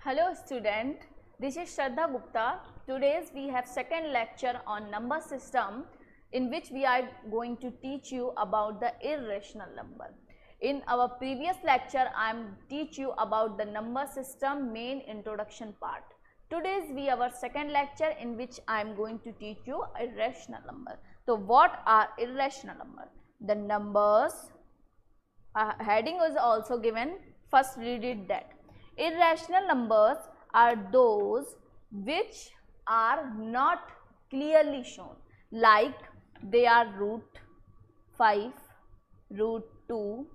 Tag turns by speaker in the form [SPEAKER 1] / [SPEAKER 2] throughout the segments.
[SPEAKER 1] Hello student, this is Shraddha Gupta. Today we have second lecture on number system in which we are going to teach you about the irrational number. In our previous lecture I am teach you about the number system main introduction part. Today's we our second lecture in which I am going to teach you irrational number. So what are irrational number? The numbers heading is also given. First read it that. Irrational numbers are those which are not clearly shown, like they are root 5, root 2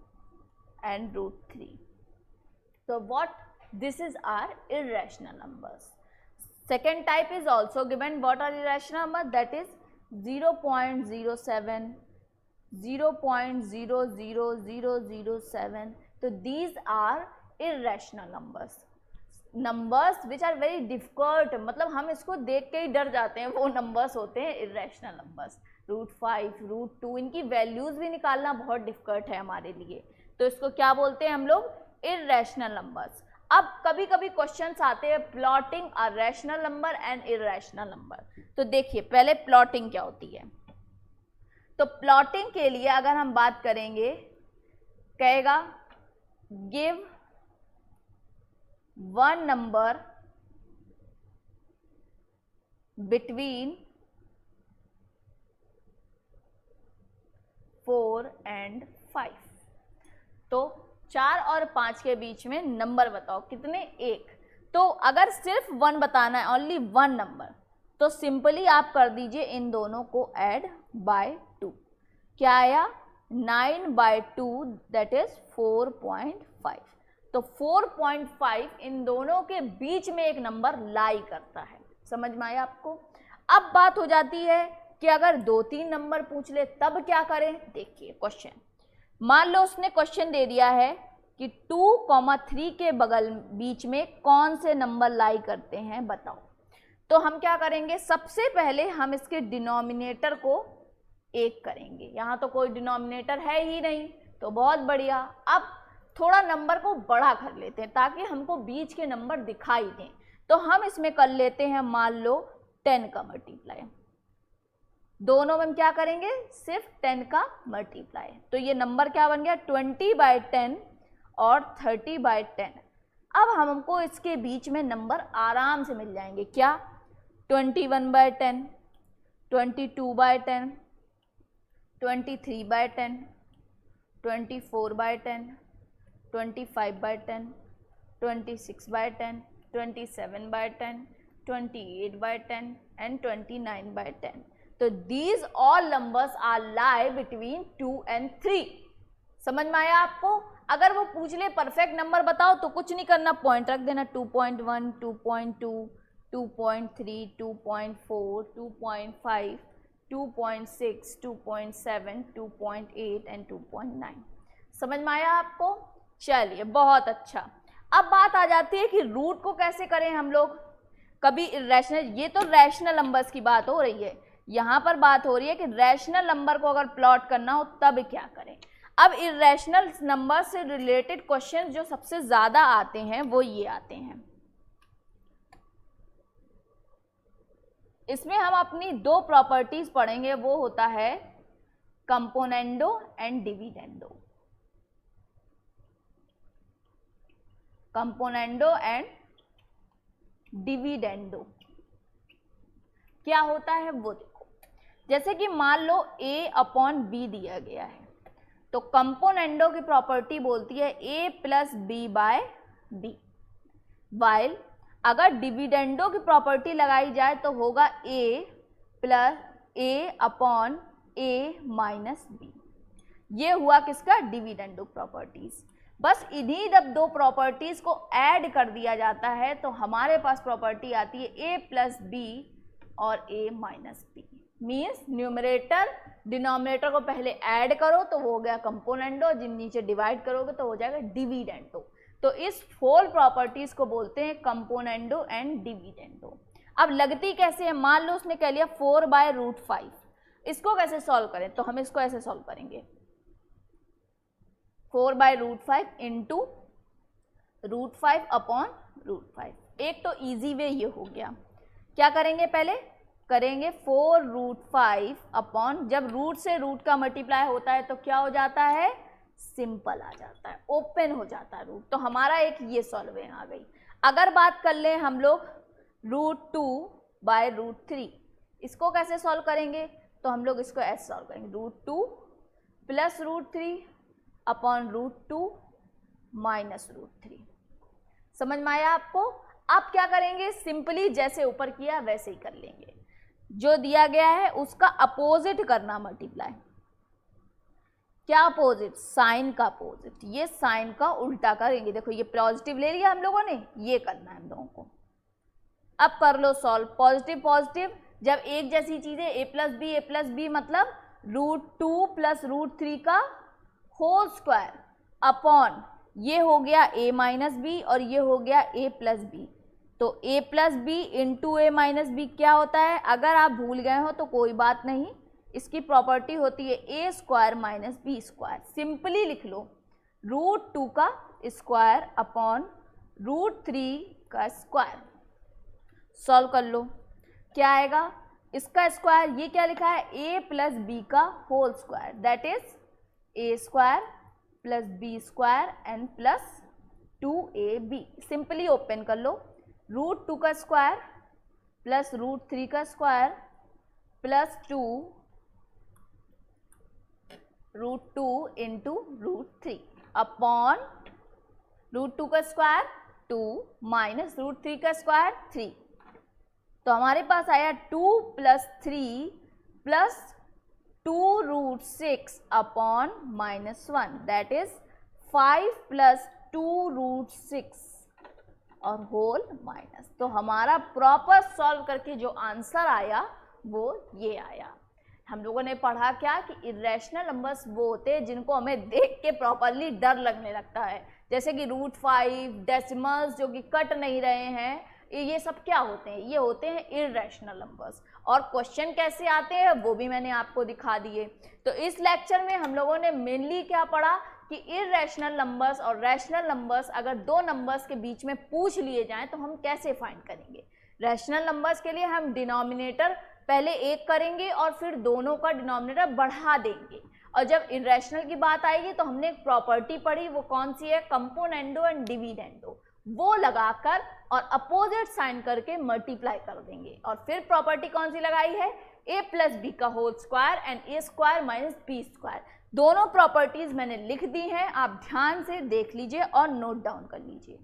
[SPEAKER 1] and root 3. So what this is our irrational numbers. Second type is also given. What are irrational numbers? That is 0.07, 0.00007. So these are irrational numbers which are very difficult, मतलब हम इसको देख के ही डर जाते हैं, वो numbers होते हैं irrational numbers. रूट 5, रूट 2, इनकी वैल्यूज भी निकालना बहुत डिफिकल्ट है हमारे लिए, तो इसको क्या बोलते हैं हम लोग? irrational numbers. अब कभी कभी क्वेश्चंस आते हैं plotting a rational number and irrational number. तो देखिए पहले प्लॉटिंग क्या होती है. तो प्लॉटिंग के लिए अगर हम बात करेंगे, कहेगा give one number between 4 and 5. तो 4 और 5 के बीच में नंबर बताओ कितने? 1. तो अगर सिर्फ 1 बताना है, ओनली 1 नंबर, तो सिंपली आप कर दीजिए इन दोनों को ऐड बाय 2. क्या आया? 9/2 दैट इज 4.5. तो 4.5 इन दोनों के बीच में एक नंबर लाई करता है. समझ में आया आपको? अब बात हो जाती है कि अगर 2-3 नंबर पूछ ले तब क्या करें. देखिए क्वेश्चन, मान लो उसने क्वेश्चन दे दिया है कि 2,3 के बगल बीच में कौन से नंबर लाई करते हैं बताओ. तो हम क्या करेंगे? सबसे पहले हम इसके डिनोमिनेटर को 1 करेंगे. यहाँ तो कोई डिनोमिनेटर है ही नहीं, तो बहुत बढ़िया. अब थोड़ा नंबर को बड़ा कर लेते हैं ताकि हमको बीच के नंबर दिखाई दें. तो हम इसमें कर लेते हैं मान लो 10 का मल्टीप्लाई. दोनों में हम क्या करेंगे? सिर्फ 10 का मल्टीप्लाई. तो ये नंबर क्या बन गया? 20/10 और 30/10. अब हमको इसके बीच में नंबर आराम से मिल जाएंगे. क्या? 21/10, 22/10, 23/10, 24/10, 25/10, 26/10, 27/10, 28/10 and 29/10. तो these all numbers are lie between 2 and 3. समझ में आया आपको? अगर वो पूछ ले परफेक्ट नंबर बताओ तो कुछ नहीं करना, पॉइंट रख देना. 2.1, 2.2, 2.3, 2.4, 2.5, 2.6, 2.7, 2.8 and 2.9. समझ में आया आपको? चलिए बहुत अच्छा. अब बात आ जाती है कि रूट को कैसे करें हम लोग. कभी इर्रेशनल, ये तो रैशनल नंबर्स की बात हो रही है, यहाँ पर बात हो रही है कि रैशनल नंबर को अगर प्लॉट करना हो तब क्या करें. अब इर्रेशनल नंबर से रिलेटेड क्वेश्चन जो सबसे ज़्यादा आते हैं वो ये आते हैं. इसमें हम अपनी 2 प्रॉपर्टीज पढ़ेंगे, वो होता है componendo and dividendo. Componendo and dividendo क्या होता है वो देखो. जैसे कि मान लो a/b दिया गया है, तो कंपोनेंडो की प्रॉपर्टी बोलती है a + b/b. वाइल अगर डिविडेंडो की प्रॉपर्टी लगाई जाए तो होगा a + a/a-b. ये हुआ किसका? Dividendo properties. बस इन्हीं जब 2 प्रॉपर्टीज को ऐड कर दिया जाता है तो हमारे पास प्रॉपर्टी आती है a + b और a-b. मीन्स न्यूमरेटर डिनोमिनेटर को पहले ऐड करो तो वो हो गया कंपोनेंडो, जिन नीचे डिवाइड करोगे तो हो जाएगा डिविडेंडो. तो इस 4 प्रॉपर्टीज को बोलते हैं कंपोनेंडो एंड डिविडेंडो. अब लगती कैसे है? मान लो उसने कह लिया 4/√5. इसको कैसे सॉल्व करें? तो हम इसको ऐसे सॉल्व करेंगे, 4/√5 इंटू √5 अपॉन √5। एक तो इजी वे ये हो गया। क्या करेंगे, पहले करेंगे 4√5 अपॉन, जब रूट से रूट का मल्टीप्लाई होता है तो क्या हो जाता है, सिंपल आ जाता है, ओपन हो जाता है रूट। तो हमारा एक ये सॉल्व आ गई। अगर बात कर लें हम लोग √2/√3, इसको कैसे सॉल्व करेंगे, तो हम लोग इसको ऐसे सॉल्व करेंगे, √2 + √3 अपॉन √2 माइनस √3। समझ में आया आपको। आप क्या करेंगे, सिंपली जैसे ऊपर किया वैसे ही कर लेंगे। जो दिया गया है उसका अपोजिट करना मल्टीप्लाई। क्या अपोजिट, साइन का अपोजिट। ये साइन का उल्टा करेंगे। देखो ये पॉजिटिव ले लिया हम लोगों ने, ये करना है हम लोगों को। अब कर लो सॉल्व, पॉजिटिव पॉजिटिव, जब एक जैसी चीजें a + b मतलब √2 + √3 का होल स्क्वायर अपॉन ये हो गया a - b और ये हो गया a + b। तो a + b into a - b क्या होता है, अगर आप भूल गए हो तो कोई बात नहीं, इसकी प्रॉपर्टी होती है a² - b²। सिंपली लिख लो √2 का स्क्वायर अपॉन √3 का स्क्वायर। सॉल्व कर लो, क्या आएगा, इसका स्क्वायर, ये क्या लिखा है, a + b का whole square, that is a² + b² n + 2ab। Simply open कर लो, √2 का स्क्वायर प्लस √3 का स्क्वायर प्लस 2 √2 इंटू √3 अपॉन √2 का स्क्वायर 2 माइनस √3 का स्क्वायर 3। तो हमारे पास आया 2 + 3 प्लस 2√6 अपॉन -1, दैट इज 5 + 2√6 और होल माइनस। तो हमारा प्रॉपर सॉल्व करके जो आंसर आया वो ये आया। हम लोगों ने पढ़ा क्या कि इरेशनल नंबर्स वो होते हैं जिनको हमें देख के प्रॉपरली डर लगने लगता है, जैसे कि √5, डेसिमल्स जो कि कट नहीं रहे हैं, ये सब क्या होते हैं, ये होते हैं इरेशनल नंबर्स। और क्वेश्चन कैसे आते हैं वो भी मैंने आपको दिखा दिए। तो इस लेक्चर में हम लोगों ने मेनली क्या पढ़ा कि इरेशनल नंबर्स और रैशनल नंबर्स अगर दो नंबर्स के बीच में पूछ लिए जाएं तो हम कैसे फाइंड करेंगे। रैशनल नंबर्स के लिए हम डिनोमिनेटर पहले एक करेंगे और फिर दोनों का डिनोमिनेटर बढ़ा देंगे। और जब इरेशनल की बात आएगी तो हमने एक प्रॉपर्टी पढ़ी, वो कौन सी है, कंपोनेंडो एंड डिविडेंडो, वो लगाकर और अपोजिट साइन करके मल्टीप्लाई कर देंगे। और फिर प्रॉपर्टी कौन सी लगाई है, a + b का whole square and a² - b²। दोनों प्रॉपर्टीज मैंने लिख दी हैं, आप ध्यान से देख लीजिए और नोट डाउन कर लीजिए।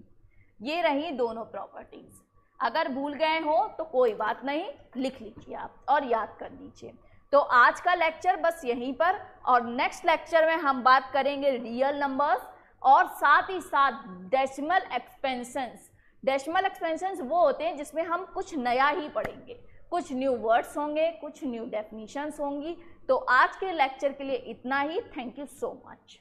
[SPEAKER 1] ये रही दोनों प्रॉपर्टीज। अगर भूल गए हो तो कोई बात नहीं, लिख लीजिए आप और याद कर लीजिए। तो आज का लेक्चर बस यहीं पर, और नेक्स्ट लेक्चर में हम बात करेंगे रियल नंबर्स और साथ ही साथ डेसिमल एक्सपेंशंस। डेसिमल एक्सपेंशंस वो होते हैं जिसमें हम कुछ नया ही पढ़ेंगे, कुछ न्यू वर्ड्स होंगे, कुछ न्यू डेफिनेशंस होंगी। तो आज के लेक्चर के लिए इतना ही। Thank you so much.